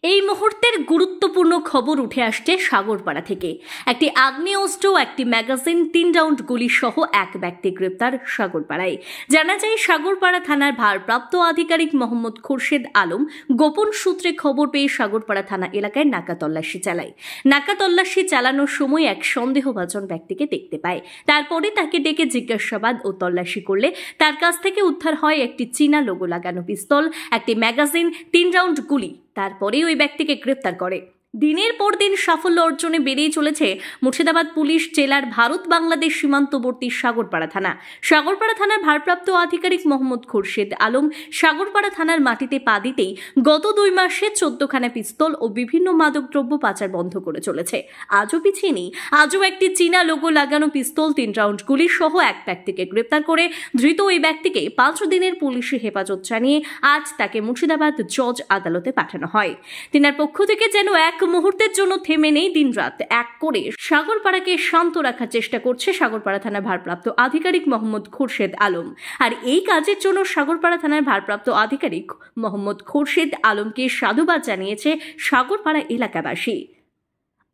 এই মুহূর্তের গুরুত্বপূর্ণ খবর উঠে আসছে সাগরপাড়া থেকে। একটি আগ্নেয়াস্ত্র, একটি ম্যাগাজিন, 3 রাউন্ড গুলি সহ এক ব্যক্তি গ্রেপ্তার সাগরপাড়ায়। জানা যায়, সাগরপাড়া থানার ভারপ্রাপ্ত আধিকারিক মোহাম্মদ খুরশেদ আলম গোপন সূত্রে খবর পেয়ে সাগরপাড়া থানা এলাকায় নাকা তল্লাশি চালায়। নাকা তল্লাশি চালানোর সময় এক সন্দেহভাজন ব্যক্তিকে দেখতে পায়। তারপরে তাকে ডেকে জিজ্ঞাসাবাদ ও তল্লাশি করলে তার কাছ থেকে উদ্ধার হয় একটি চীনা লোগো লাগানো পিস্তল, একটি ম্যাগাজিন, 3 রাউন্ড গুলি। তারপরে ওই ব্যক্তিকে গ্রেপ্তার করে। দিনের পর দিন সাফল্য অর্জনে বেড়েই চলেছে মুর্শিদাবাদ পুলিশ জেলার ভারত বাংলাদেশ সীমান্তবর্তী সাগরপাড়া থানা। সাগরপাড়া থানার ভারপ্রাপ্ত আধিকারিক মোহাম্মদ খুরশেদ আলম সাগরপাড়া থানার মাটিতে পা দিতেই গত 2 মাসে 14খানা পিস্তল ও বিভিন্ন মাদকদ্রব্য পাচার বন্ধ করে চলেছে। আজও পিছিয়ে নেই। আজও একটি চীনা লোগো লাগানো পিস্তল, 3 রাউন্ড গুলি সহ এক ব্যক্তিকে গ্রেপ্তার করে ধৃত ওই ব্যক্তিকে 5 দিনের পুলিশি হেফাজত জানিয়ে আজ তাকে মুর্শিদাবাদ জজ আদালতে পাঠানো হয়। তিনার পক্ষ থেকে যেন এক মুহূর্তের জন্য থেমে নেই, দিনরাত এক করে সাগরপাড়াকে শান্ত রাখার চেষ্টা করছে সাগরপাড়া থানার ভারপ্রাপ্ত আধিকারিক মোহাম্মদ খুরশেদ আলম। আর এই কাজের জন্য সাগরপাড়া থানার ভারপ্রাপ্ত আধিকারিক মোহাম্মদ খুরশেদ আলমকে সাধুবাদ জানিয়েছে সাগরপাড়া এলাকাবাসী।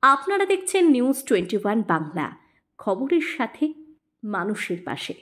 আপনারা দেখছেন নিউজ 21 বাংলা, খবরের সাথে মানুষের পাশে।